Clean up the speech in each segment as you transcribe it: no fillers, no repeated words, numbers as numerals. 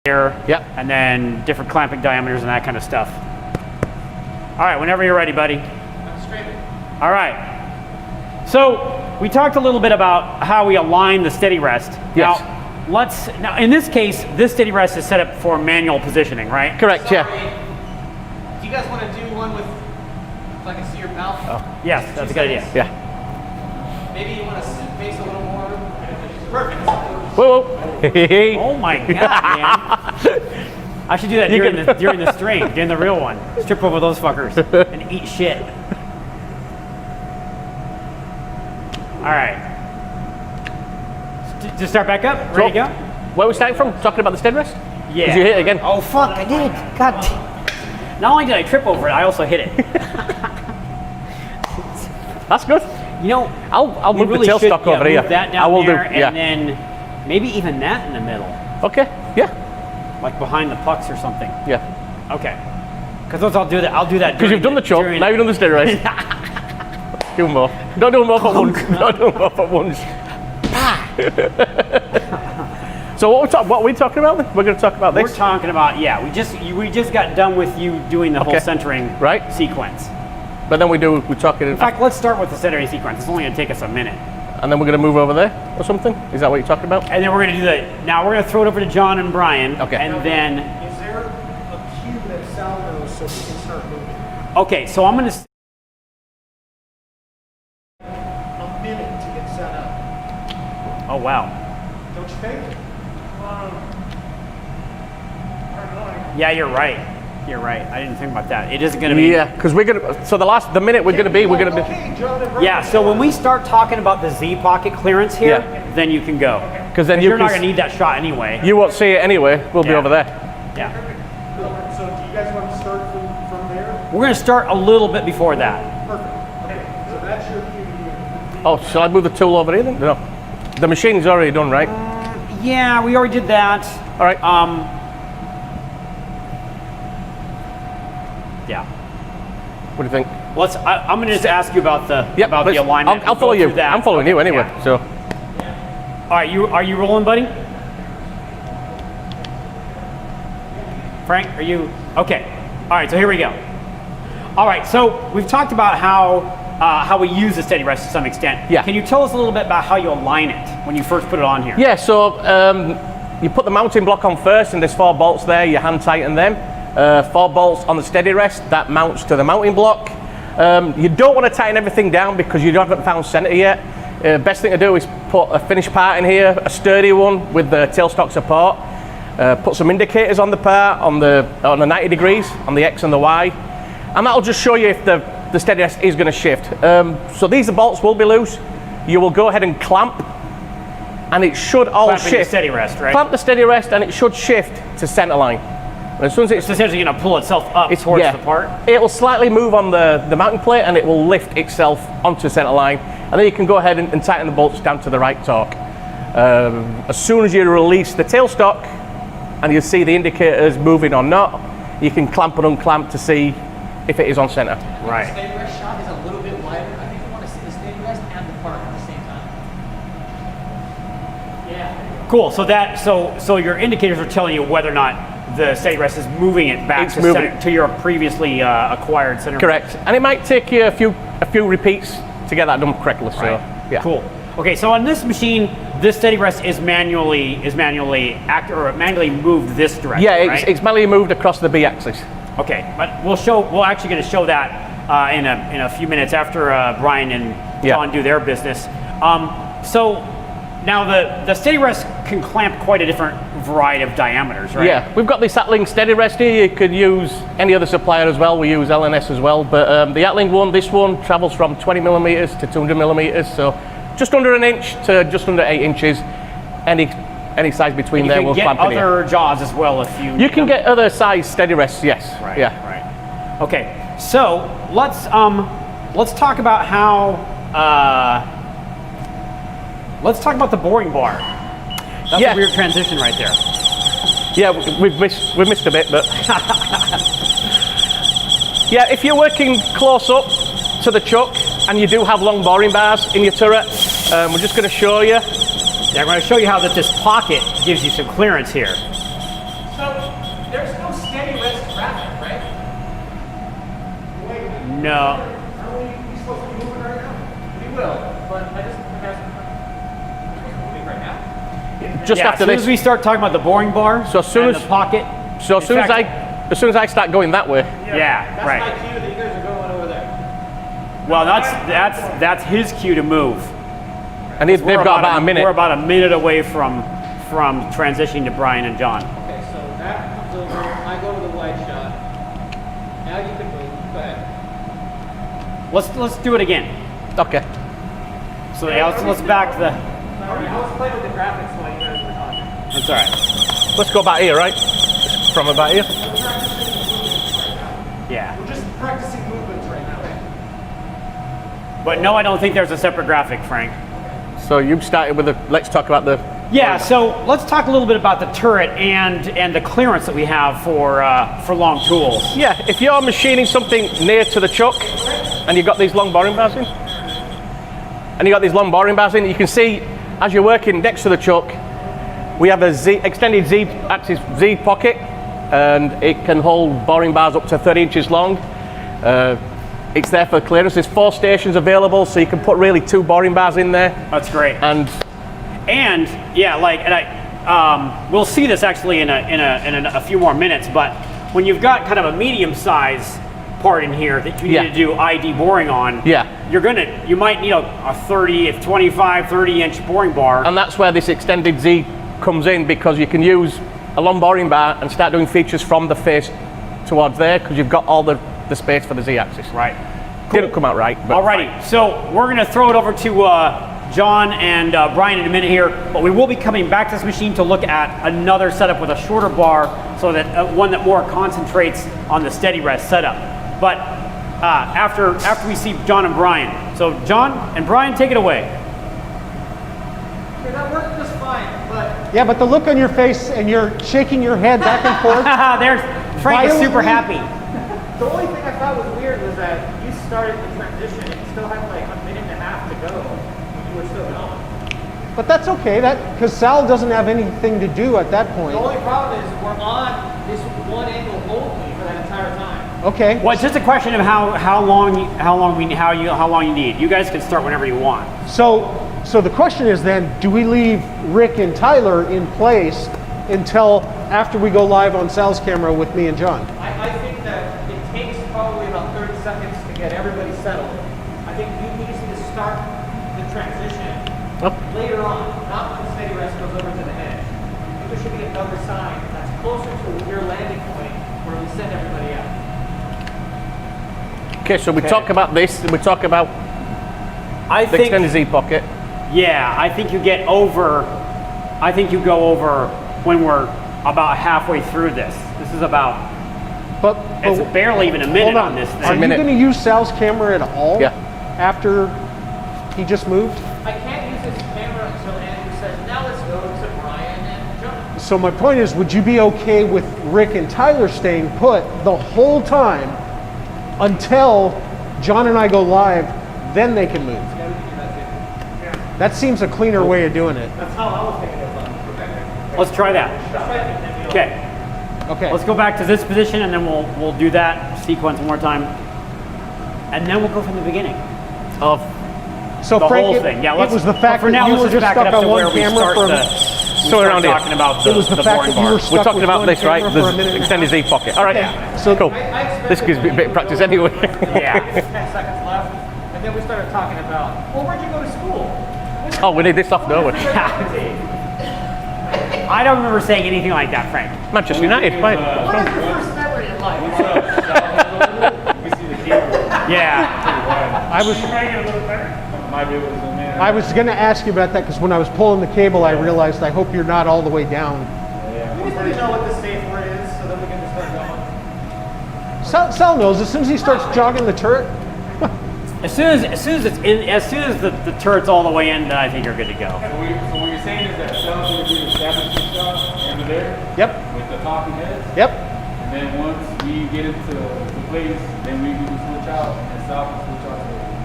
here, Yep. and then different clamping diameters and that kind of stuff. All right, whenever you're ready, buddy. All right. So we talked a little bit about how we align the steady rest. Yes. Now in this case, this steady rest is set up for manual positioning, right? Correct. Sorry. Yeah. Do you guys want to do one with, so I can see your mouth? Oh, yes, that's a good idea. Yeah. Maybe you want to face a little more. Perfect. Whoa. Whoa. Oh my God, man. I should do that during the stream, during the real one. Strip over those fuckers and eat shit. All right. Just start back up. Ready to go? Where are we starting from? Talking about the steady rest? Yeah. Did you hit it again? Oh fuck, I did. God. Not only did I trip over it, I also hit it. That's good. You know, I'll move really the tailstock over here. Move that down I will there, do. Yeah. and then maybe even that in the middle, Okay. Yeah. like behind the pucks or something. Yeah. Okay. Because I'll do that. I'll do that. Because you've done the choke. Now you've done the steady rest. Do more. Don't do them both at once. Don't do them both at once. So what are we talking about then? We're going to talk about this. We're talking about we just got done with you doing the whole centering Right. sequence. But then we're talking. In fact, let's start with the centering sequence. It's only going to take us a minute. And then we're going to move over there or something. Is that what you're talking about? And then we're going to do now we're going to throw it over to John and Brian. Okay. And then Is there a cube that Sal knows so we can start moving? okay, so I'm going to. A minute to get set up. Oh wow. Don't you think? Yeah, you're right. You're right. I didn't think about that. It isn't going to be. Yeah, because we're going to. So the minute we're going to be. Okay, John and Brian. Yeah. So when we start talking about the Z pocket clearance here, Yeah. then you can go. Because then You're not going to need that shot anyway. You won't see it anyway. We'll be Yeah. over there. Yeah. So do you guys want to start from there? We're going to start a little bit before that. Perfect. Okay, so that's your cube here. Oh, shall I move the tool over here then? No. The machine's already done, right? Yeah, we already did that. All right. Yeah. What do you think? I'm going to just ask you about the Yep, about the let's- alignment. I'll We'll follow go you. through that. I'm following you anyway. Yeah. So. All right, are you rolling, buddy? Frank, are you okay? All right, so here we go. All right, so we've talked about how we use the steady rest to some extent. Yeah. Can you tell us a little bit about how you align it when you first put it on here? Yeah. So you put the mounting block on first, and there's 4 bolts there. You hand tighten them. 4 bolts on the steady rest that mounts to the mounting block. You don't want to tighten everything down because you haven't found center yet. Best thing to do is put a finished part in here, a sturdy one with the tailstock support. Put some indicators on the part on the 90 degrees on the X and the Y, and that'll just show you if the steady rest is going to shift. So these bolts will be loose. You will go ahead and clamp, and it should all Clamping the shift. steady rest, right? Clamp the steady rest, and it should shift to center line. And as soon as It's essentially going to pull itself up towards the part. it will slightly move on the mounting plate, and it will lift itself onto center line, and then you can go ahead and tighten the bolts down to the right torque. As soon as you release the tailstock and you see the indicators moving or not, you can clamp and unclamp to see if it is on center. The Right. steady rest shot is a little bit wider. I think we want to see the steady rest and the part at the same time. Yeah. Cool. So your indicators are telling you whether or not the steady rest is moving it back It's to, moving. center, to your previously acquired center. Correct. And it might take you a few repeats to get that done correctly. So Right. yeah. Cool. Okay, so on this machine, this steady rest is manually moved this direction. Yeah, right? it's manually moved across the B axis. Okay, but we're actually going to show that in a few minutes after Brian and Yeah. John do their business. So now the steady rest can clamp quite a different variety of diameters, right? Yeah, we've got this Atling steady rest here. You could use any other supplier as well. We use LNS as well, but the Atling one, this one travels from 20 millimeters to 200 millimeters, so just under an inch to just under 8 inches. Any size between You there can will get clamp in here. other jaws as well if you. You can get other size steady rests, yes. Right. Yeah. Right. Okay. So let's talk about how. Let's talk about the boring bar. That's Yeah. a weird transition right there. Yeah, we've missed a bit, but yeah, if you're working close up to the chuck and you do have long boring bars in your turret, we're just going to show you. Yeah, I'm going to show you how that this pocket gives you some clearance here. So there's no steady rest graphic, right? No. Are we supposed to be moving right now? We will, but I just moving right now. Just Yeah, after as soon this. as we start talking about the boring bar So as soon and as- the pocket. So as in soon as fact- as soon as I start going that way, Yeah, That's right. my cue that you guys are going over there. Well, that's his cue to move. and they've got about a minute. We're about a minute away from transitioning to Brian and John. Okay, so that comes over. I go to the wide shot. Now you can move. Go ahead. Let's do it again. Okay. So yeah, let's back to the. I was playing with the graphics while you guys were talking. That's all right. Let's go back here, right? From about here. Yeah. We're just practicing movements right now. But no, I don't think there's a separate graphic, Frank. So you started with the. Let's talk about the. Yeah, so let's talk a little bit about the turret and the clearance that we have for long tools. Yeah, if you're machining something near to the chuck, and you've got these long boring bars in, you can see as you're working next to the chuck, we have a extended Z-axis Z pocket, and it can hold boring bars up to 30 inches long. It's there for clearance. There's 4 stations available, so you can put really 2 boring bars in there. That's great. And Yeah, we'll see this actually in a few more minutes. But when you've got kind of a medium size part in here that you need Yeah. to do ID boring on, Yeah. you might need a 25, 30 inch boring bar. And that's where this extended Z comes in, because you can use a long boring bar and start doing features from the face towards there, because you've got all the space for the Z-axis. Right. Didn't come out right. But Alrighty, so we're going to throw it over to John and Brian in a minute here, but we will be coming back to this machine to look at another setup with a shorter bar, so that one that more concentrates on the steady rest setup. But after we see John and Brian. So John and Brian, take it away. Okay, that worked just fine, but Yeah, but the look on your face and you're shaking your head back and forth. There's Frank is super Violently? happy. the only thing I thought was weird was that you started the transition and you still had like a minute and a half to go. You were still going. But that's okay, because Sal doesn't have anything to do at that point. The only problem is we're on this one angle only for that entire time. Okay. Well, it's just a question of how long you need. You guys can start whenever you want. So the question is then, do we leave Rick and Tyler in place until after we go live on Sal's camera with me and John? I think that it takes probably about 30 seconds to get everybody settled. I think you need to start the transition later on, not when the steady rest goes over to the edge. I think there should be another sign that's closer to your landing point where we send everybody out. okay, so we talk about this. We talk about I the extended Z pocket. Yeah, I think you go over when we're about halfway through this. This is about, But it's barely even a minute hold on this Are thing. you minute. going to use Sal's camera at all? Yeah. After he just moved? I can't use this camera until Andrew says, now let's go to Brian and John. So my point is, would you be okay with Rick and Tyler staying put the whole time until John and I go live, then they can move? Yeah, we can do that too. That seems a cleaner way of doing it. That's how I was thinking about it. Let's try that. Okay, Okay. let's go back to this position and then we'll do that sequence one more time. And then we'll go from the beginning of So the Frank, whole it, thing. Yeah, it was the fact for now, that you let's were just just back it stuck up on to where one we camera start for So around here. talking about It was the fact boring that you bar. were stuck We're talking with about one this, right? camera for a minute The and a extended Z pocket. All right. So Cool. This gives me a bit of practice anyway. Yeah. 10 seconds left, and then we started talking about, well, where'd you go to school? Oh, we need this off, don't we? I don't remember saying anything like that, Frank. Manchester United, right? What is your first memory in life? Yeah. I was going to ask you about that because when I was pulling the cable, I realized I hope you're not all the way down. We just need to know what the safe word is so that we can just start going. Sal knows as soon as he starts jogging the turret. As soon as the turret's all the way in, then I think you're good to go. So what you're saying is that Sal's going to do the establishment shot under there Yep. with the talking heads, Yep. and then once we get into the place, then we can switch out, and Sal can switch out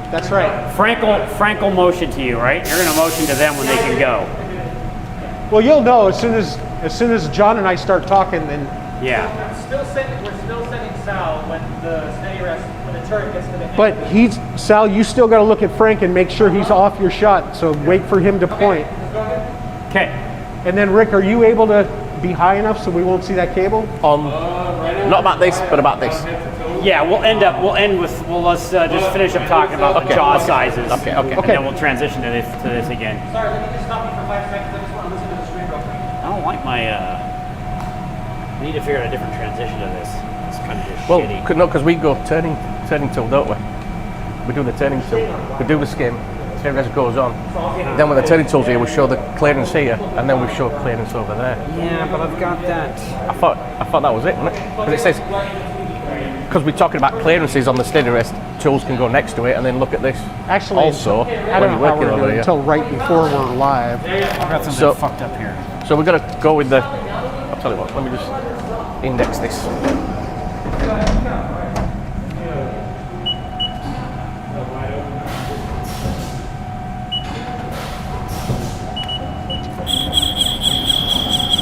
to That's right. Frank will motion to you, right? You're going to motion to them when they can go. Well, you'll know as soon as As soon as John and I start talking, then Yeah. We're still sending Sal when the steady rest, when the turret gets to the end. but Sal, you still got to look at Frank and make sure he's off your shot. So wait for him to point. Okay. And then Rick, are you able to be high enough so we won't see that cable? Not about this, but about this. Yeah, let's just finish up talking about the jaw sizes. Okay. And then we'll transition to this again. Sorry, let me just stop you for 5 seconds. I just want to listen to the stream real quick. I don't like my, I need to figure out a different transition to this. It's kind of just Well, shitty. no, because we go turning tool, don't we? We do the turning tool. We do the skim. Steady rest goes on. Then when the turning tool's here, we show the clearance here, and then we show clearance over there. Yeah, but I've got that. I thought that was it, wasn't it? But it says, because we're talking about clearances on the steady rest, tools can go next to it and then look at this. Actually, Also, I when don't you're know how working we're over doing here. until right before we're live. I've got something So- fucked up here. So we're going to go with the, I'll tell you what, let me just index this.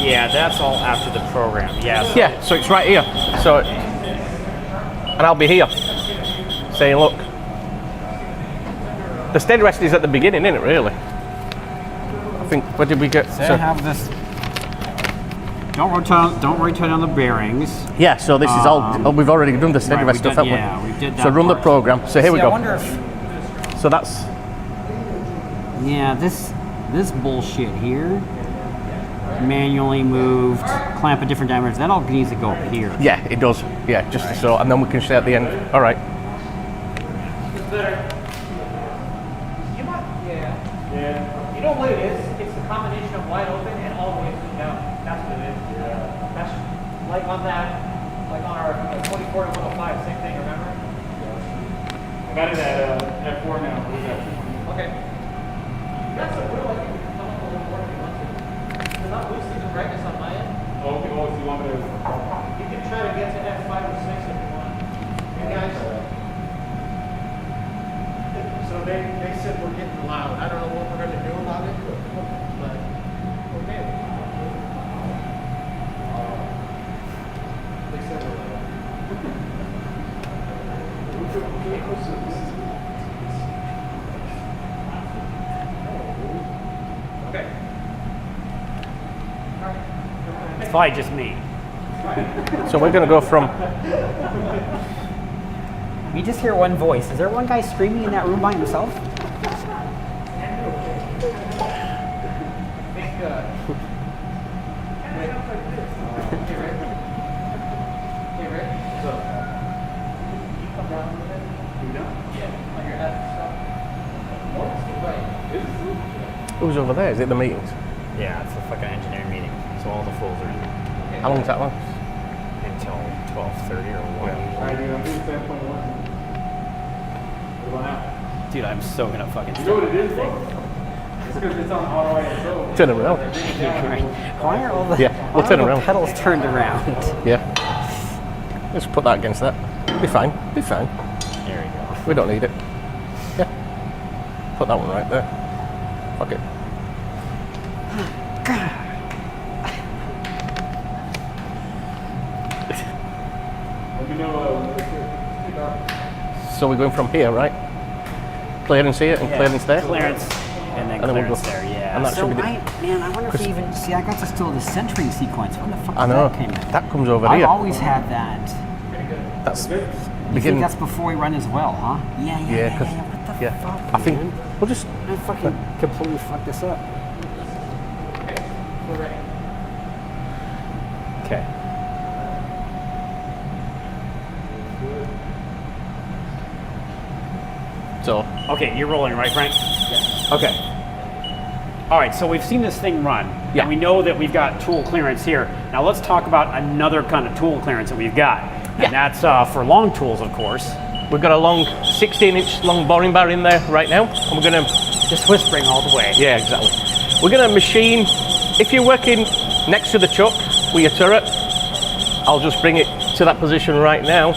Yeah, that's all after the program. Yeah. So Yeah, so it's right here. So, and I'll be here saying, look, the steady rest is at the beginning, isn't it, really? I think, where did we get? Say I have this. Don't rotate on the bearings. Yeah, so this is all, we've already done the steady Right, rest we stuff, did- haven't we? yeah, we did So that run the part. program. So here we See, go. I wonder if. So that's, Yeah, this bullshit here. Manually moved, clamp at different diameters. That all needs to go up here. yeah, it does. Yeah, just so, and then we can say at the end, all right. You know what it is? It's the combination of wide open and all the way down. That's what it is. That's like on our 24 to 105, same thing, remember? I got it at 4 now. What is that? Okay. That's a real, I think we can come up with a little more if you want to. Because I'm boosting the brightness on my end. Oh, okay. Oh, so you want me to? You can try to get to F5 or 6 if you want. You guys. So they said we're getting loud. I don't know what we're going to do about it, but okay. They said we're loud. Okay. It's probably just me. So we're going to go from, You just hear one voice. Is there one guy screaming in that room by himself? I think, Hey, Rick. So, you come down a little bit? Yeah, on your head and stuff. More to the right. who's over there? Is it the meetings? Yeah, it's a fucking engineering meeting. So all the fools are in How long does that last? until 12:30 or 1. Alright, dude, I'm doing 7.1. What about now? Dude, I'm so gonna fucking. You know what it is, bro? It's because it's on auto ISO. Turn it around. Why are all the Yeah, we'll why turn are the around. pedals turned around? Yeah. Let's put that against that. Be fine. Be fine. There we go. We don't need it. Yeah. Put that one right there. Fuck it. Let me know when it's here. So we're going from here, right? Clearance here and clearance there? Clearance and then And then we'll clearance go- there, yeah. and that So should be the- I wonder if we even see. I got this still the centering sequence. When the fuck I did know. that came in? That comes over I've here. always had that. That's You think beginning. that's before we run as well, huh? Yeah. Yeah, 'cause- What the yeah. fuck? I think man? we'll just. I fucking completely fucked this up. We're ready. Okay. So Okay, you're rolling, right, Frank? Yeah. Okay. All right, so we've seen this thing run. Yeah. And we know that we've got tool clearance here. Now let's talk about another kind of tool clearance that we've got. Yeah. And that's for long tools, of course. we've got a long 16-inch long boring bar in there right now, and we're going to. Just whispering all the way. Yeah, exactly. We're going to machine. If you're working next to the chuck with your turret, I'll just bring it to that position right now.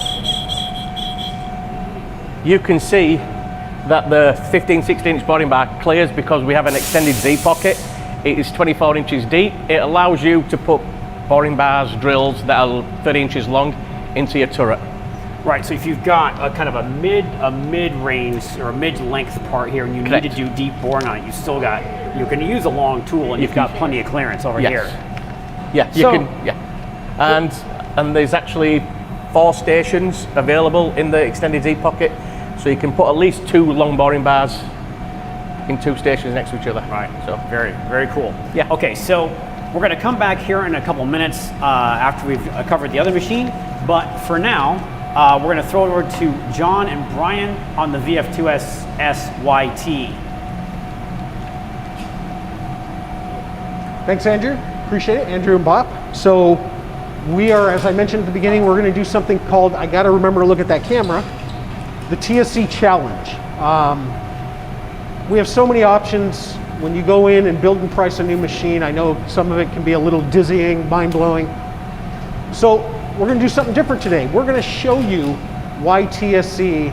You can see that the 16-inch boring bar clears because we have an extended Z pocket It is 24 inches deep. It allows you to put boring bars, drills that are 30 inches long into your turret. Right, so if you've got a kind of a mid-range or a mid-length part here and you Correct. need to do deep boring on it, you're going to use a long tool and you've got plenty of clearance over Yes. here. Yeah, you So- can. Yeah, and there's actually 4 stations available in the extended Z pocket, so you can put at least 2 long boring bars in 2 stations next to each other. Right. So Very, very cool. Yeah. Okay, so we're going to come back here in a couple minutes after we've covered the other machine, but for now, we're going to throw it over to John and Brian on the VF2S SYT. Thanks, Andrew. Appreciate it, Andrew and Bob. So we are, as I mentioned at the beginning, we're going to do something called, I got to remember to look at that camera, the TSC Challenge. We have so many options when you go in and build and price a new machine. I know some of it can be a little dizzying, mind-blowing. So we're going to do something different today. We're going to show you why TSC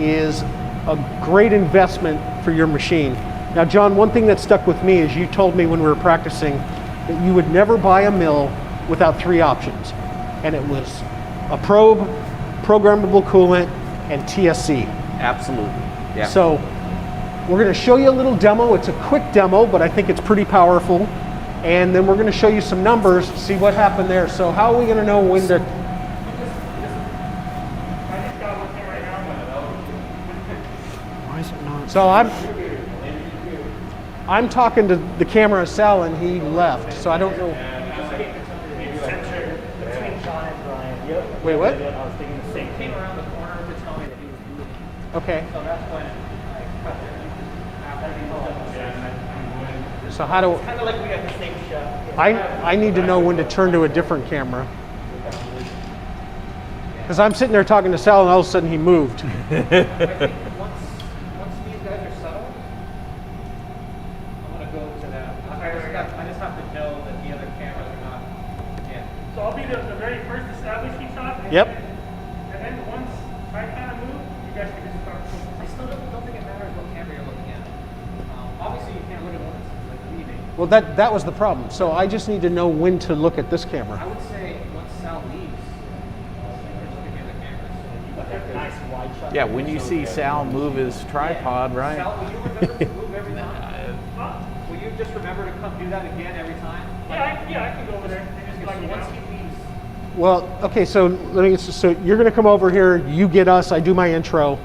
is a great investment for your machine. Now, John, one thing that stuck with me is you told me when we were practicing that you would never buy a mill without 3 options. And it was a probe, programmable coolant, and TSC. Absolutely. Yeah. So we're going to show you a little demo. It's a quick demo, but I think it's pretty powerful. And then we're going to show you some numbers, see what happened there. So how are we going to know when to... Why is it not? So I'm talking to the camera of Sal and he left, so I don't know. Between John and Brian. Yep. Wait, what? I was thinking the same Came around the corner to tell me that he was moving. Okay. So that's when I cut it. So how do... Kind of like we got the same shot. I need to know when to turn to a different camera. Because I'm sitting there talking to Sal and all of a sudden he moved. I think once these guys are settled, I'm gonna go to that. I just have to know that the other cameras are not in. So I'll be the very first establishing shot. And Yep. And then once I kind of move, you guys can just start. I still don't think it matters what camera you're looking at. Obviously, you can't look at one that's like leaving. Well, that was the problem. So I just need to know when to look at this I camera. would say once Sal leaves, look at the other cameras. nice wide shot. Yeah, when you see Sal move his tripod, right? Sal, will you remember to move every time? Will you just remember to come do that again every time? Yeah, I can go over there and just like Once he leaves, Well, okay, so so you're going to come over here, you get us, I do my intro,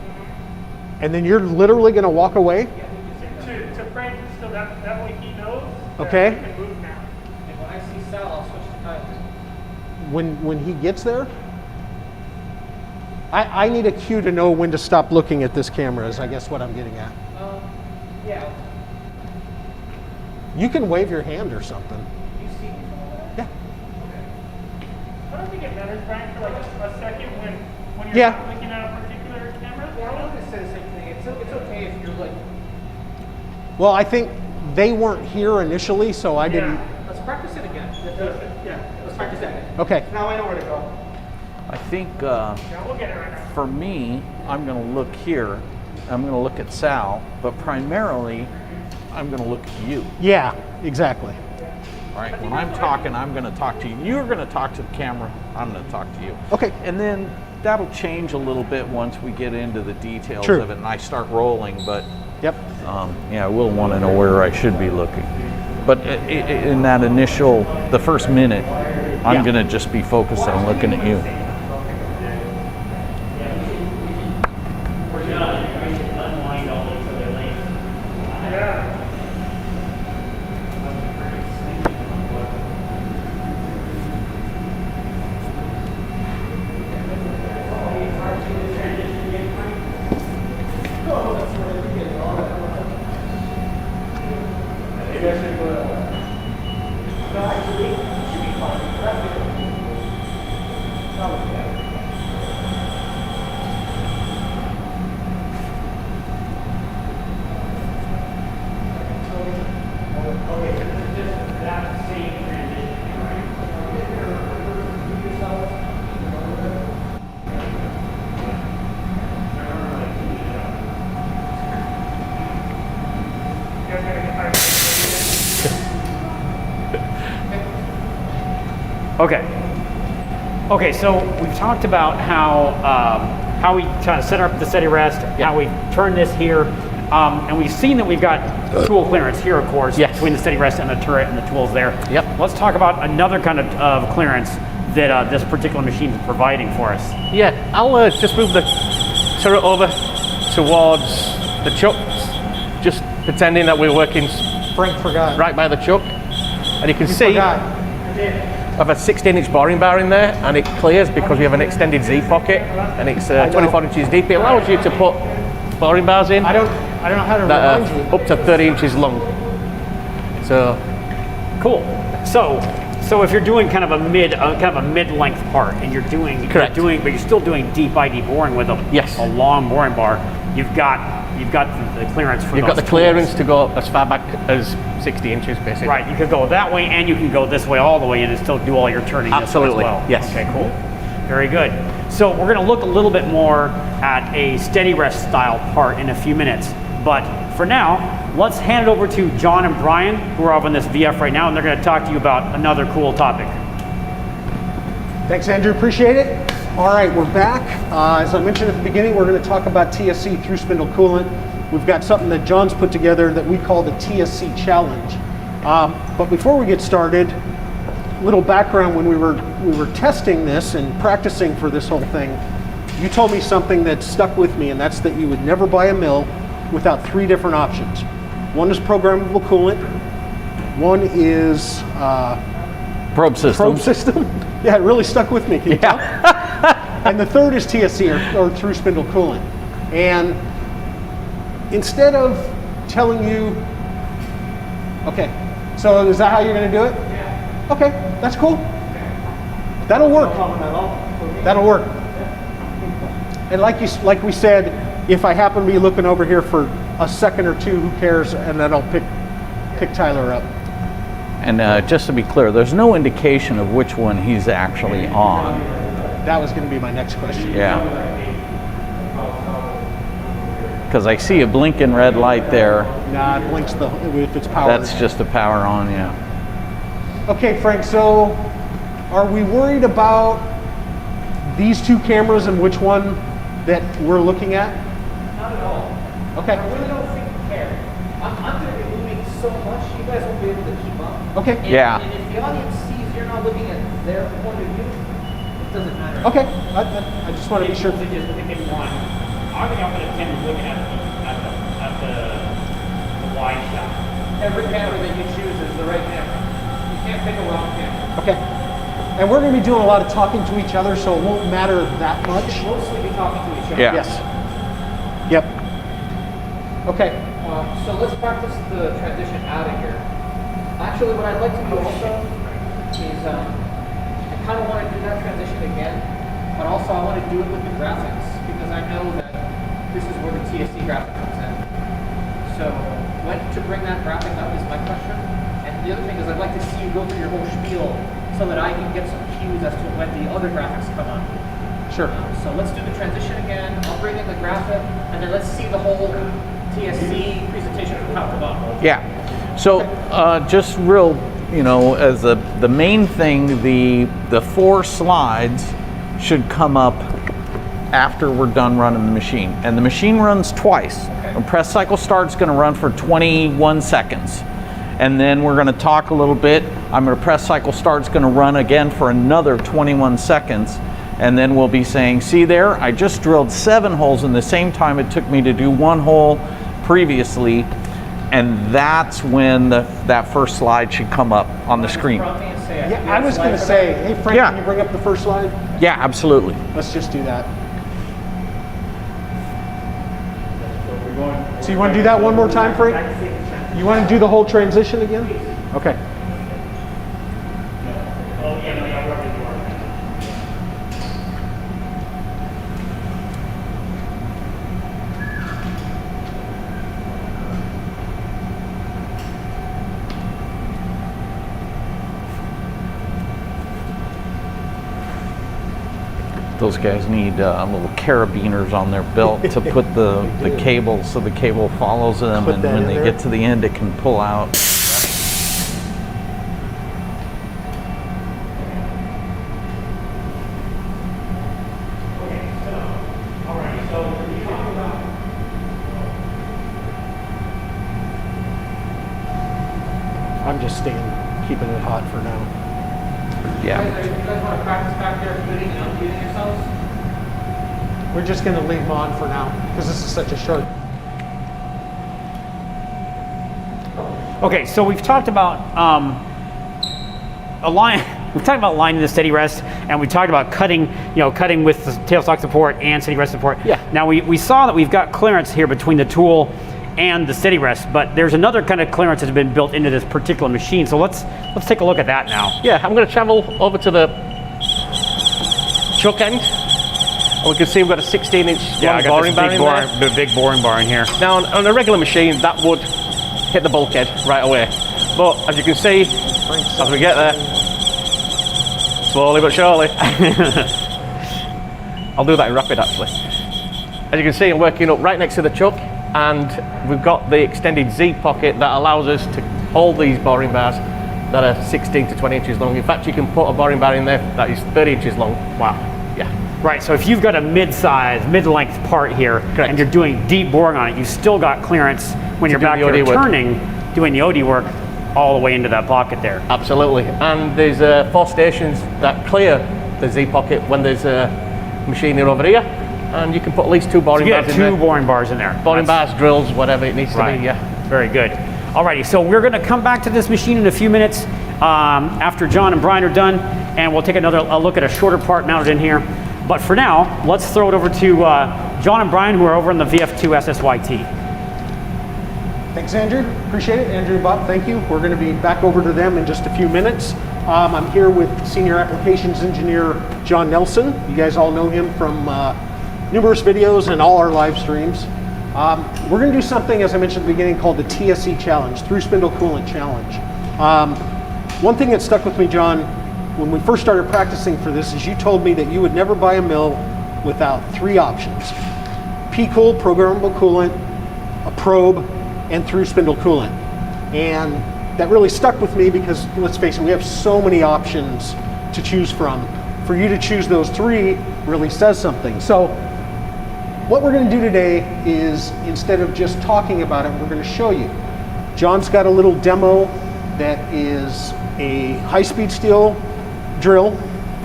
and then you're literally going to walk away? to Frank, so that way he knows. that Okay. he can move now. and when I see Sal, I'll switch to Tyler. When he gets there? I need a cue to know when to stop looking at this camera is I guess what I'm getting at. Yeah, You can wave your hand or something. you see me from over there? Yeah. I don't think it matters, Frank, for like a second when you're Yeah. not looking at a particular camera. Yeah, I'm gonna say the same thing. It's okay if you're like, Well, I think they weren't here initially, so I didn't. let's practice it again. Yeah. Let's practice that again. Okay. Now I know where to go. I think Yeah, we'll get it right now. for me, I'm going to look here. I'm going to look at Sal, but primarily, I'm going to look at you. Yeah, exactly. All right, when I'm talking, I'm going to talk to you. You're going to talk to the camera. I'm going to talk to you. Okay. And then that'll change a little bit once we get into the details True. of it and I start rolling. But Yep. yeah, I will want to know where I should be looking. But in that initial, the first minute, I'm Yeah. going to just be focused on looking at you. Unwind all those other lanes. Yeah. You guys gotta get higher. Okay. Okay, so we've talked about how we try to set up the steady rest, how we turn this here, and we've seen that we've got tool clearance here, of course, Yes. between the steady rest and the turret and the tools there. Yep. Let's talk about another kind of clearance that this particular machine is providing for us. Yeah, I'll just move the turret over towards the chucks, just pretending that we're working Frank forgot. right by the chuck. And you can You see forgot. I have a 16-inch boring bar in there, and it clears because we have an extended Z pocket, and it's 24 inches deep. It allows you to put boring bars in I don't know how to that remind you. are up to 30 inches long. So Cool. So if you're doing kind of a mid-length part, and you're Correct. but you're still doing deep ID boring with Yes. a long boring bar, you've got the clearance for you've got the those clearance tools. to go as far back as 60 inches, basically. Right, you could go that way, and you can go this way all the way, and still do all your turning Absolutely, this way as well. yes. Okay, cool. Very good. So we're going to look a little bit more at a steady rest style part in a few minutes, but for now, let's hand it over to John and Brian, who are up on this VF right now, and they're going to talk to you about another cool topic. Thanks, Andrew. Appreciate it. All right, we're back. As I mentioned at the beginning, we're going to talk about TSC through spindle coolant. We've got something that John's put together that we call the TSC Challenge. But before we get started, little background: when we were testing this and practicing for this whole thing, you told me something that stuck with me, and that's that you would never buy a mill without 3 different options. One is programmable coolant. One is Probe system. probe system. Yeah, it really stuck with me. Can you tell? And the third is TSC or through spindle coolant. And instead of telling you, okay, so is that how you're going to do it? Yeah. Okay, that's cool. That'll work. That'll work. And like we said, if I happen to be looking over here for a second or two, who cares? And then I'll pick Tyler up. And just to be clear, there's no indication of which one he's actually on. That was going to be my next question. Yeah. Because I see a blinking red light there. Nah, it blinks if it's powered. That's just the power on, yeah. Okay, Frank, so are we worried about these 2 cameras and which one that we're looking at? Not at all. Okay. I really don't think you care. I'm going to be moving so much, you guys won't be able to keep up. Okay. And, Yeah. And if the audience sees you're not looking at their point of view, it doesn't matter. Okay. I just want to be sure. I think I'm going to tend to looking at the wide shot. Every camera that you choose is the right camera. You can't pick a wrong camera. Okay. And we're going to be doing a lot of talking to each other, so it won't matter that much. Mostly be talking to each other. Yeah. Yes. Yep. Okay. So let's practice the transition out of here. Actually, what I'd like to do also is I kind of want to do that transition again, but also I want to do it with the graphics because I know that this is where the TSC graphic comes in. So when to bring that graphic up is my question. And the other thing is I'd like to see you go through your whole spiel so that I can get some cues as to when the other graphics come on. Sure. So let's do the transition again. I'll bring in the graphic, and then let's see the whole TSC presentation from top to bottom. Yeah. So just real, as the main thing, the 4 slides should come up after we're done running the machine. And the machine runs twice. When press cycle starts, going to run for 21 seconds. And then we're going to talk a little bit. I'm going to press cycle start, it's going to run again for another 21 seconds. And then we'll be saying, see there, I just drilled 7 holes in the same time it took me to do 1 hole previously. And that's when that first slide should come up on the screen. Yeah, I was going to say, hey, Frank, Yeah. can you bring up the first slide? Yeah, absolutely. Let's just do that. So you want to do that one more time, Frank? You want to do the whole transition again? Okay. Those guys need little carabiners on their belt to put the cable so the cable follows them, Put and that when in they there. get to the end it can pull out. just staying, keeping it hot for now. Yeah. You guys want to practice back there fitting and unfitting yourselves? We're just going to leave them on for now because this is such a short. Okay, so we've talked about we've talked about aligning the steady rest, and we talked about cutting with the tailstock support and steady rest support. Yeah. Now we saw that we've got clearance here between the tool and the steady rest, but there's another kind of clearance that's been built into this particular machine. So let's take a look at that now. Yeah, I'm going to travel over to the chuck end. And we can see we've got a 16-inch Yeah, I got boring bar this in there. big boring bar in here. Now, on a regular machine, that would hit the bulkhead right away. But as you can see, as we get there, slowly but surely. I'll do that in rapid, actually. As you can see, I'm working up right next to the chuck, and we've got the extended Z pocket that allows us to hold these boring bars that are 16 to 20 inches long. In fact, you can put a boring bar in there that is 30 inches long. Wow. Yeah. Right, so if you've got a mid-length part here, Correct. and you're doing deep boring on it, you've still got clearance when you're do back the here OD work. turning, doing the OD work all the way into that pocket there. Absolutely. And there's 4 stations that clear the Z pocket when there's a machine over here, and you can put at least 2 boring You bars get in there. 2 boring bars in there. Boring That's- bars, drills, whatever it needs to Right. be, yeah. Very good. Alrighty, so we're going to come back to this machine in a few minutes after John and Brian are done, and we'll take a look at a shorter part mounted in here. But for now, let's throw it over to John and Brian, who are over in the VF2 SSYT. Thanks, Andrew. Appreciate it. Andrew and Bob, thank you. We're going to be back over to them in just a few minutes. I'm here with Senior Applications Engineer John Nelson. You guys all know him from numerous videos and all our live streams. We're going to do something, as I mentioned at the beginning, called the TSC Challenge, Through Spindle Coolant Challenge. One thing that stuck with me, John, when we first started practicing for this, is you told me that you would never buy a mill without 3 options: P-Cool, programmable coolant, a probe, and through spindle coolant. And that really stuck with me because, let's face it, we have so many options to choose from. For you to choose those 3 really says something. So what we're going to do today is, instead of just talking about it, we're going to show you. John's got a little demo that is a high-speed steel drill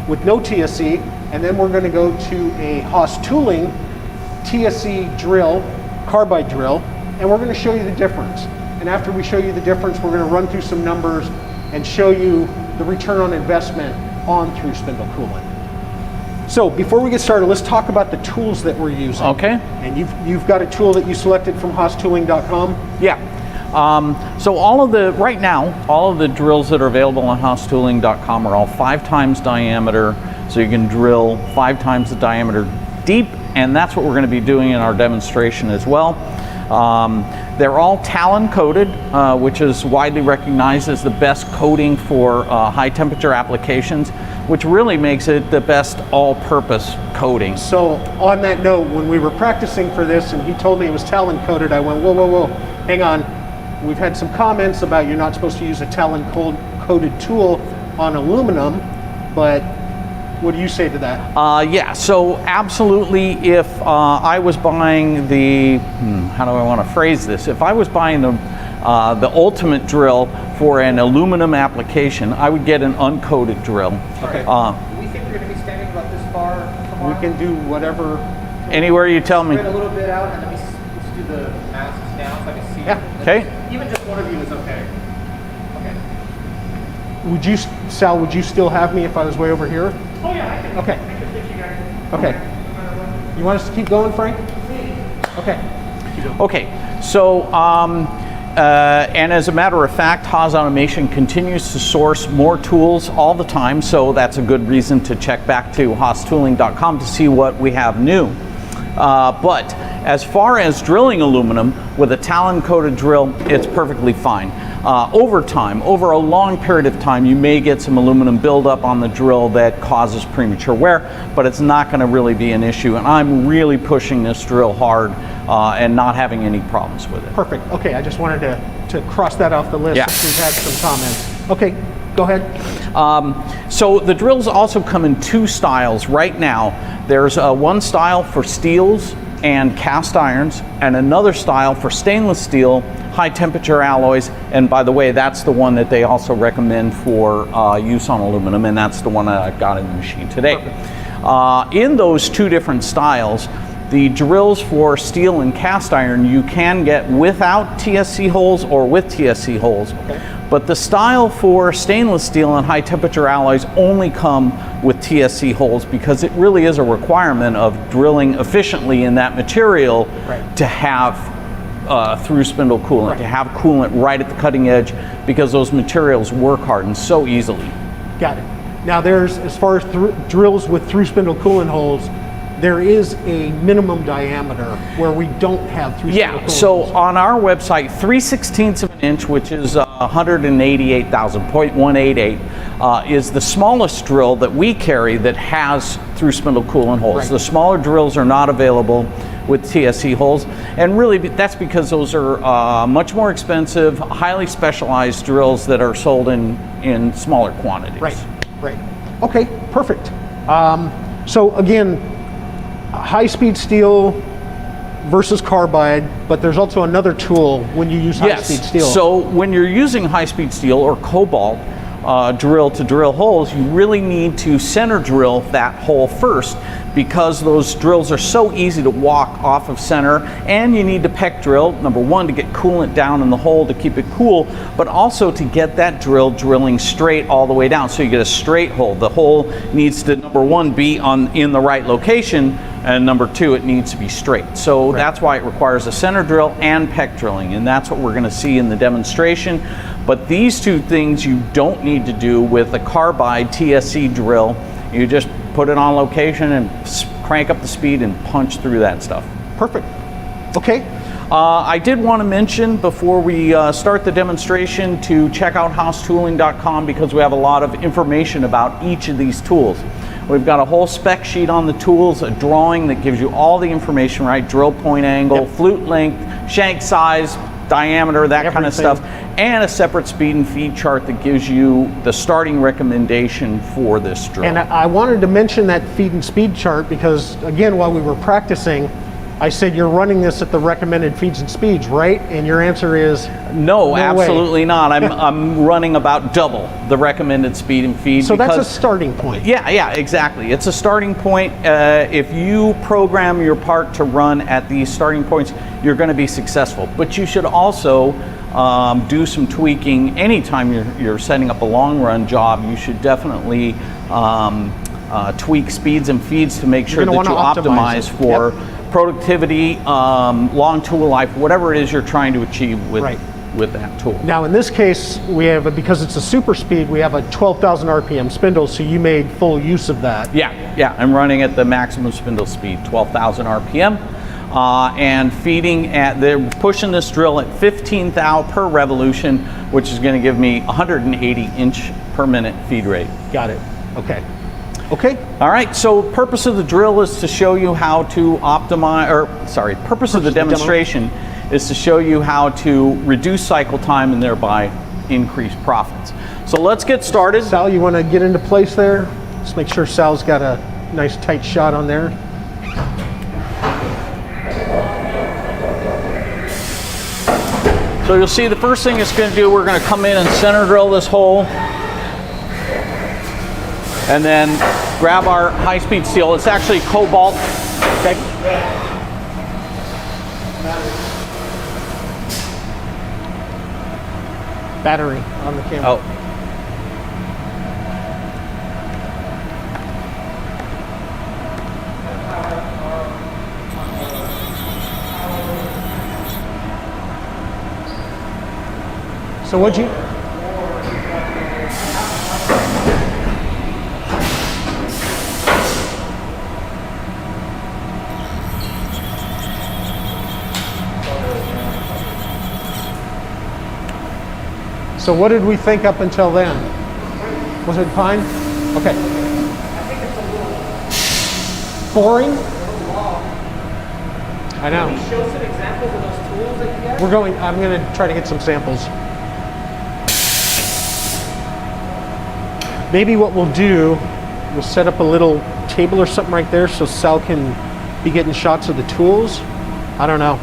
with no TSC, and then we're going to go to a Haas Tooling TSC drill, carbide drill, and we're going to show you the difference. And after we show you the difference, we're going to run through some numbers and show you the return on investment on through spindle coolant. So before we get started, let's talk about the tools that we're using. Okay. And you've got a tool that you selected from HaasTooling.com. Yeah. So right now, all of the drills that are available on HaasTooling.com are all 5 times diameter, so you can drill 5 times the diameter deep, and that's what we're going to be doing in our demonstration as well. They're all talon coated, which is widely recognized as the best coating for high temperature applications, which really makes it the best all-purpose coating. So on that note, when we were practicing for this and he told me it was talon coated, I went, whoa, whoa, whoa, hang on. We've had some comments about you're not supposed to use a talon coated tool on aluminum, but what do you say to that? Yeah, so absolutely, if I was buying the, how do I want to phrase this? If I was buying the ultimate drill for an aluminum application, I would get an uncoated drill. Okay. Do we think we're going to be standing about this far tomorrow? We can do whatever. Anywhere you tell me. Spread a little bit out, and let's do the masks down so I can see. Yeah. Okay. Even just one of you is okay. Okay. Would you, Sal, would you still have me if I was way over here? Oh yeah, I can. Okay. I can fix you guys. Okay. You want us to keep going, Frank? Okay. Okay, so and as a matter of fact, Haas Automation continues to source more tools all the time, so that's a good reason to check back to HaasTooling.com to see what we have new. But as far as drilling aluminum with a talon coated drill, it's perfectly fine. Over time, over a long period of time, you may get some aluminum buildup on the drill that causes premature wear, but it's not going to really be an issue. And I'm really pushing this drill hard and not having any problems with it. Perfect. Okay, I just wanted to cross that off the list Yeah. since we've had some comments. Okay, go ahead. So the drills also come in 2 styles right now. There's one style for steels and cast irons, and another style for stainless steel, high temperature alloys. And by the way, that's the one that they also recommend for use on aluminum, and that's the one that I've got in the machine today. In those two different styles, the drills for steel and cast iron you can get without TSC holes or with TSC holes. But the style for stainless steel and high temperature alloys only come with TSC holes, because it really is a requirement of drilling efficiently in that material to have through spindle coolant, to have coolant right at the cutting edge, because those materials work harden so easily. Got it. Now there's, as far as drills with through spindle coolant holes, there is a minimum diameter where we don't have through spindle coolant so holes. on our website, 3/16 of an inch, which is 188,000.188, is the smallest drill that we carry that has through spindle coolant holes. The smaller drills are not available with TSC holes, and really that's because those are much more expensive, highly specialized drills that are sold in smaller quantities. Right. Okay, perfect. So again, high-speed steel versus carbide, but there's also another tool when you use high-speed steel. So when you're using high-speed steel or cobalt drill to drill holes, you really need to center drill that hole first, because those drills are so easy to walk off of center, and you need to peck drill, number one, to get coolant down in the hole to keep it cool, but also to get that drill drilling straight all the way down, so you get a straight hole. The hole needs to, number one, be in the right location, and number two, it needs to be straight. So that's why it requires a center drill and peck drilling, and that's what we're going to see in the demonstration. But these two things you don't need to do with a carbide TSC drill. You just put it on location and crank up the speed and punch through that stuff. Perfect. Okay. I did want to mention before we start the demonstration to check out housetooling.com, because we have a lot of information about each of these tools. We've got a whole spec sheet on the tools, a drawing that gives you all the information, right? Drill point angle, flute length, shank size, diameter, that kind of stuff, and a separate speed and feed chart that gives you the starting recommendation for this drill. And I wanted to mention that feed and speed chart because, again, while we were practicing, I said you're running this at the recommended feeds and speeds, right? And your answer is no, absolutely way. not. I'm running about double the recommended speed and feed. So that's a starting point. Yeah, exactly. It's a starting point. If you program your part to run at these starting points, you're going to be successful. But you should also do some tweaking anytime you're setting up a long run job. You should definitely tweak speeds and feeds to make sure that you optimize for productivity, long tool life, whatever it is you're trying to achieve with that tool. Now in this case, we have, because it's a super speed, we have a 12,000 RPM spindle, so you made full use of that. Yeah, I'm running at the maximum spindle speed, 12,000 RPM, and feeding they're pushing this drill at 15 thou per revolution, which is going to give me 180 inch per minute feed rate. Got it. Okay. All right, so purpose of the drill is to show you how to optimize, purpose of the demonstration is to show you how to reduce cycle time and thereby increase profits. So let's get started. Sal, you want to get into place there? Let's make sure Sal's got a nice tight shot on there. So you'll see the first thing it's going to do, we're going to come in and center drill this hole. And then grab our high-speed steel. It's actually cobalt. Okay. Battery on the camera. Oh. So what'd you? So what did we think up until then? Was it fine? Okay. I think it's a little Boring? long. I know. Can you show some examples of those tools that you get? I'm going to try to get some samples. Maybe what we'll do, we'll set up a little table or something right there so Sal can be getting shots of the tools. I don't know.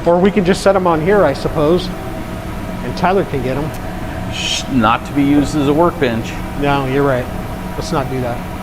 Or we can just set them on here, I suppose, and Tyler can get them. Not to be used as a workbench. No, you're right. Let's not do that.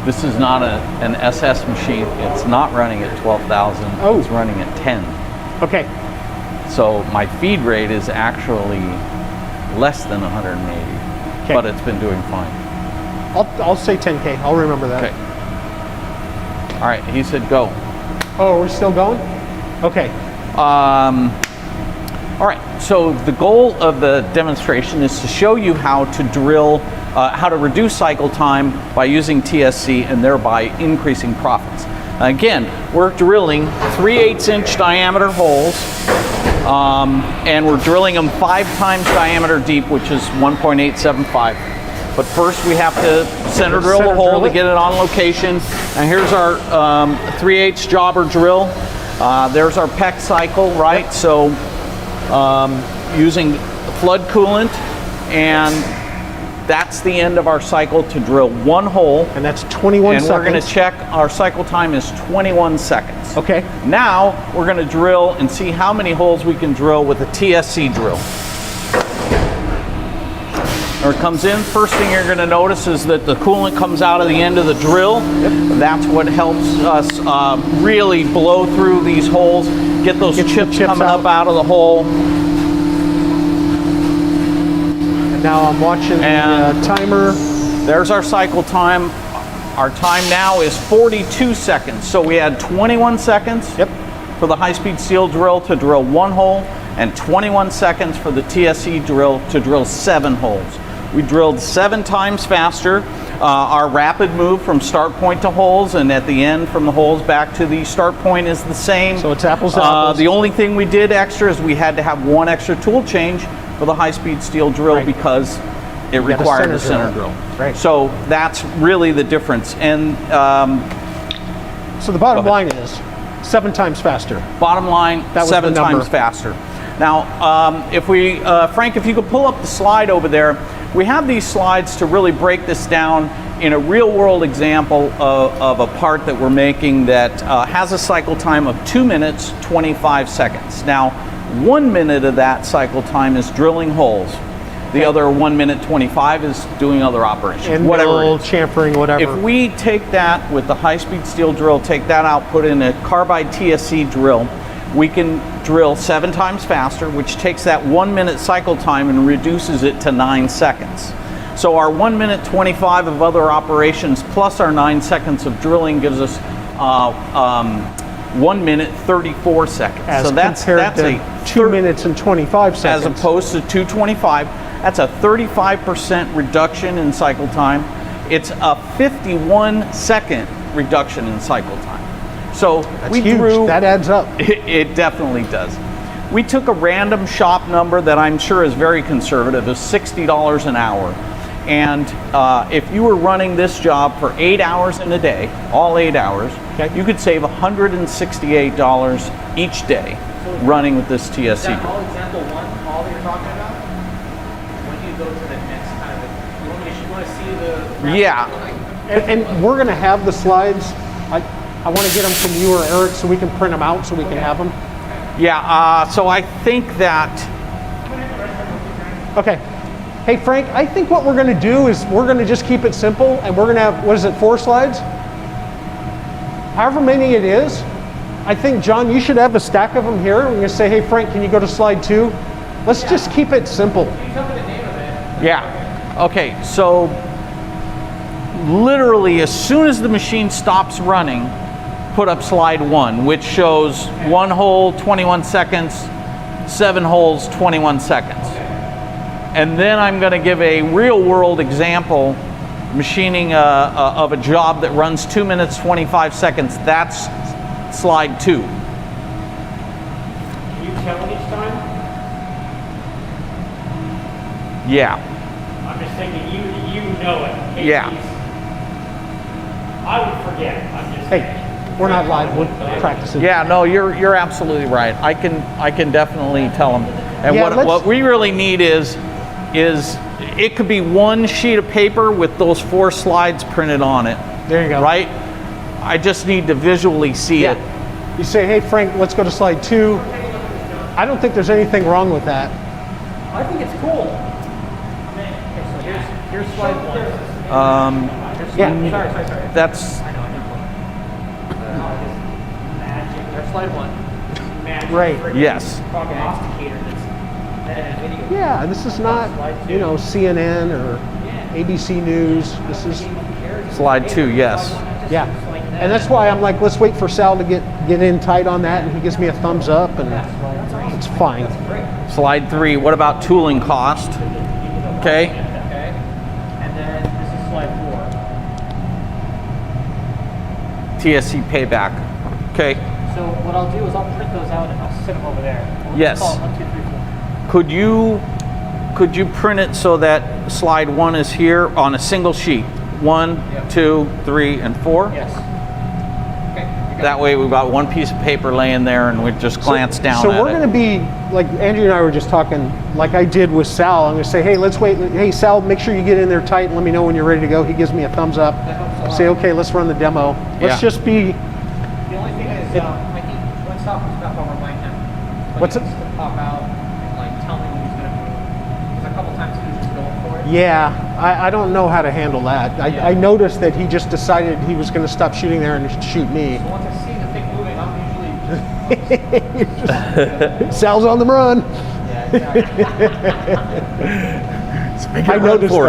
This is not an SS machine. It's not running at 12,000. Oh. It's running at 10. Okay. So my feed rate is actually less than 180, Okay. but it's been doing fine. I'll say 10K. I'll remember that. Okay. All right, he said go. Oh, we're still going? Okay. All right, so the goal of the demonstration is to show you how to drill, how to reduce cycle time by using TSC and thereby increasing profits. Again, we're drilling 3/8 inch diameter holes, and we're drilling them 5 times diameter deep, which is 1.875. But first we have to center drill the hole to get it on location. And here's our 3/8 jobber drill. There's our PEC cycle, right? So using flood coolant, and that's the end of our cycle to drill one hole. And that's 21 seconds. And we're going to check our cycle time is 21 seconds. Okay. Now we're going to drill and see how many holes we can drill with a TSC drill. There it comes in. First thing you're going to notice is that the coolant comes out of the end of the drill. Yep. That's what helps us really blow through these holes, get those chips coming up out of the hole. And now I'm watching the timer. There's our cycle time. Our time now is 42 seconds. So we had 21 seconds for the high-speed steel drill to drill one hole, and 21 seconds for the TSC drill to drill 7 holes. We drilled 7 times faster. Our rapid move from start point to holes, and at the end from the holes back to the start point, is the same. So it's apples to apples. The only thing we did extra is we had to have 1 extra tool change for the high-speed steel drill because it required a center drill. Right. So that's really the difference. And so the bottom line is 7 times faster. Bottom line, That was 7 the number. times faster. Now, if we, Frank, if you could pull up the slide over there, we have these slides to really break this down in a real-world example of a part that we're making that has a cycle time of 2 minutes, 25 seconds. Now, 1 minute of that cycle time is drilling holes. The other 1 minute 25 is doing other operations, And whatever it is. chamfering, whatever. If we take that with the high-speed steel drill, take that out, put in a carbide TSC drill, we can drill 7 times faster, which takes that 1 minute cycle time and reduces it to 9 seconds. So our 1 minute 25 of other operations plus our 9 seconds of drilling gives us 1 minute 34 seconds. As so that's to 2 minutes and 25 seconds. As opposed to 2:25. That's a 35% reduction in cycle time. It's a 51-second reduction in cycle time. So That's we huge. drew. That adds up. It definitely does. We took a random shop number that I'm sure is very conservative, is $60 an hour. And if you were running this job for 8 hours in a day, all 8 hours, you could save $168 each day running with this TSC. Is that all example 1, all that you're talking about? When do you go to the next kind of, you want to see the... Yeah. And we're going to have the slides. I want to get them from you or Eric so we can print them out so we can have them. Yeah, so I think that... Okay. Hey Frank, I think what we're going to do is we're going to just keep it simple, and we're going to have, what is it, 4 slides? However many it is. I think, John, you should have a stack of them here. We're going to say, hey Frank, can you go to slide 2? Let's just keep it simple. You tell me the name of it. Yeah. Okay, so literally as soon as the machine stops running, put up slide 1, which shows 1 hole, 21 seconds, 7 holes, 21 seconds. And then I'm going to give a real world example, machining of a job that runs 2 minutes, 25 seconds. That's slide 2. Can you tell it each time? Yeah. I'm just thinking you know it. Yeah. I would forget. I'm just Hey, we're not live, we're practicing. Yeah, no, you're absolutely right. I can definitely tell them. And Yeah, what we really need is it could be 1 sheet of paper with those 4 slides printed on it. There you go. Right? I just need to visually see it. You say, hey Frank, let's go to slide 2. I don't think there's anything wrong with that. I think it's cool. Okay, so here's slide 1. Yeah. Sorry. That's I know. Magic. There's slide 1. Magic. Right. yes. Prognosticator that's video. Yeah, this is not, you know, CNN or ABC News. This is, Slide 2, yes. yeah. And that's why I'm like, let's wait for Sal to get in tight on that, and he gives me a thumbs up, and it's fine. Slide 3, what about tooling cost? Okay. Okay. And then this is slide 4. TSC payback. Okay. So what I'll do is I'll print those out and I'll sit them over there. We'll Yes. Call it 1, 2, 3, 4. Could you print it so that slide 1 is here on a single sheet? 1, 2, 3, and 4? Yes. Okay. That way we've got 1 piece of paper laying there and we just glance down So at we're it. going to be, like Andrew and I were just talking, like I did with Sal. I'm going to say, hey, let's wait. Hey, Sal, make sure you get in there tight and let me know when you're ready to go. He gives me a thumbs up. Say, okay, let's run the demo. Let's just be, The only thing is, I think when Sal comes back, I'll remind him. But What's he it? needs to pop out and like tell me when he's gonna move. Because a couple times he was just going for it. yeah, I don't know how to handle that. I noticed that he just decided he was going to stop shooting there and shoot me. So once I see the thing moving, I'm usually Sal's on the run. yeah, exactly. I noticed that.